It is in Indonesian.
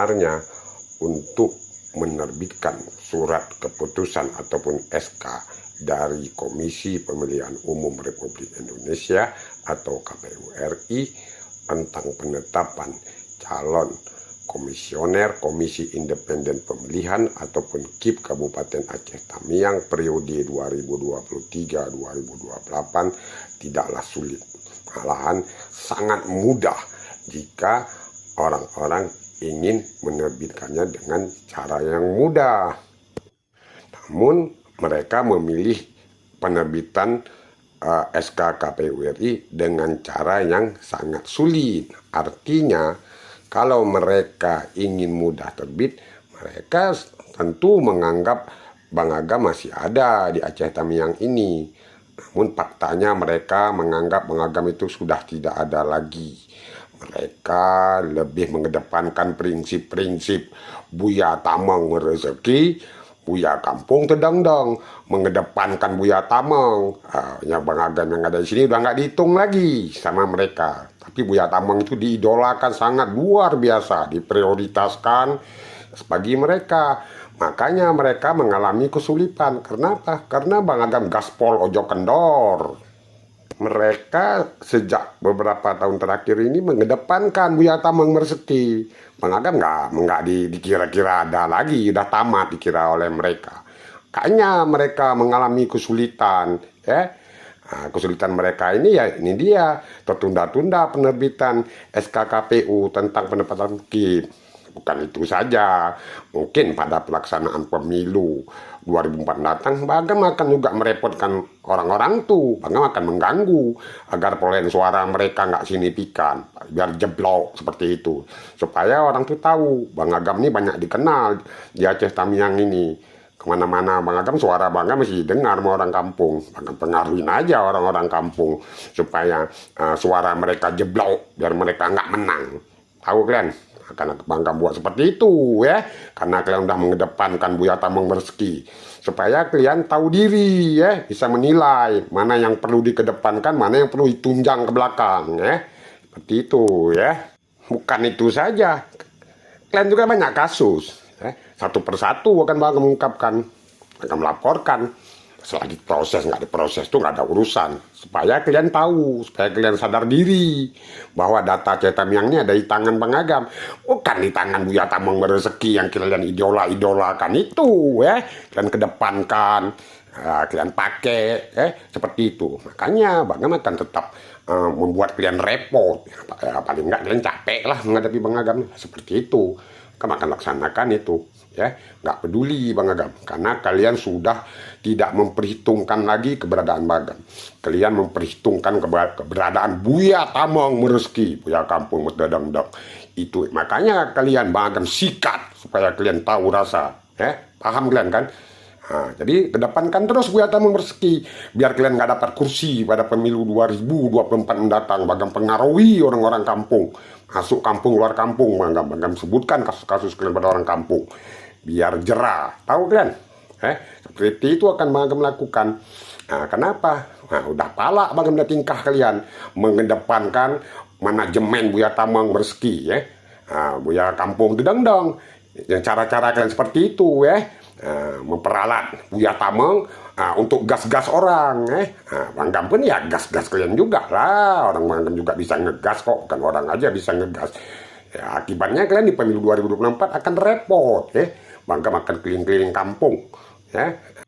sebenarnya untuk menerbitkan surat keputusan ataupun SK dari Komisi Pemilihan Umum Republik Indonesia atau KPU RI tentang penetapan calon komisioner Komisi Independen Pemilihan ataupun KIP Kabupaten Aceh Tamiang periode 2023-2028 tidaklah sulit, malahan sangat mudah jika orang-orang ingin menerbitkannya dengan cara yang mudah. Namun mereka memilih penerbitan SK KPU RI dengan cara yang sangat sulit. Artinya kalau mereka ingin mudah terbit, mereka tentu menganggap Bang Agam masih ada di Aceh Tamiang ini. Namun faktanya mereka menganggap Bang Agam itu sudah tidak ada lagi. Mereka lebih mengedepankan prinsip-prinsip Buya Tamang rezeki, Buya Kampung Tedangdang, mengedepankan Buya Tamang. Yang Bang Agam yang ada di sini udah nggak dihitung lagi sama mereka. Tapi Buya Tamang itu diidolakan sangat luar biasa, diprioritaskan bagi mereka. Makanya mereka mengalami kesulitan. Kenapa? Karena Bang Agam gaspol ojo kendor. Mereka sejak beberapa tahun terakhir ini mengedepankan Buya Tamang rezeki. Bang Agam nggak dikira-kira ada lagi, udah tamat dikira oleh mereka. Kayaknya mereka mengalami kesulitan, ya. Nah, kesulitan mereka ini dia tertunda-tunda penerbitan SK KPU tentang penetapan KIP. Bukan itu saja, mungkin pada pelaksanaan pemilu 2004 datang, Bang Agam akan juga merepotkan orang-orang tuh. Bang Agam akan mengganggu agar perolehan suara mereka nggak signifikan, biar jeblok seperti itu. Supaya orang tuh tahu, Bang Agam ini banyak dikenal di Aceh Tamiang ini. Kemana-mana Bang Agam, suara Bang Agam masih dengar sama orang kampung. Bang Agam pengaruhin aja orang-orang kampung supaya suara mereka jeblok, biar mereka nggak menang. Tahu kalian? Karena Bang Agam buat seperti itu ya, karena kalian udah mengedepankan Buya Tamang rezeki, supaya kalian tahu diri ya, bisa menilai mana yang perlu dikedepankan, mana yang perlu ditunjang ke belakang ya, seperti itu ya. Bukan itu saja, kalian juga banyak kasus ya. Satu persatu akan Bang Agam mengungkapkan, akan melaporkan. Setelah diproses nggak diproses tuh nggak ada urusan, supaya kalian tahu, supaya kalian sadar diri bahwa data Aceh Tamiang ini ada di tangan Bang Agam, bukan di tangan Buya Tamang rezeki yang kalian idolakan itu ya, kalian kedepankan, kalian pakai seperti itu. Makanya Bang Agam akan tetap membuat kalian repot, paling nggak kalian capek lah menghadapi Bang Agam seperti itu. Kamu akan laksanakan itu ya, nggak peduli Bang Agam, karena kalian sudah tidak memperhitungkan lagi keberadaan Bang Agam. Kalian memperhitungkan keberadaan Buya Tamang rezeki, Buya Kampung Tedangdang itu. Makanya kalian Bang Agam sikat supaya kalian tahu rasa ya, paham kalian kan? Nah, jadi kedepankan terus Buya Tamang rezeki, biar kalian nggak dapat kursi pada pemilu 2024 mendatang. Bang Agam pengaruhi orang-orang kampung, masuk kampung luar kampung. Bang Agam sebutkan kasus-kasus kalian pada orang kampung, biar jerah. Tahu kalian? Seperti itu akan Bang Agam lakukan. Nah, kenapa? Nah, udah pala Bang Agam tingkah kalian mengedepankan manajemen Buya Tamang rezeki ya. Nah, Buya Kampung Tedangdang, yang cara-cara kalian seperti itu ya. Memperalat Buya Tamang untuk gas-gas orang Bang Agam pun ya gas-gas kalian juga lah. Orang Bang Agam juga bisa ngegas kok, bukan orang aja bisa ngegas ya. Akibatnya kalian di pemilu 2024 akan repot ya. Bang Agam akan keliling-keliling kampung ya.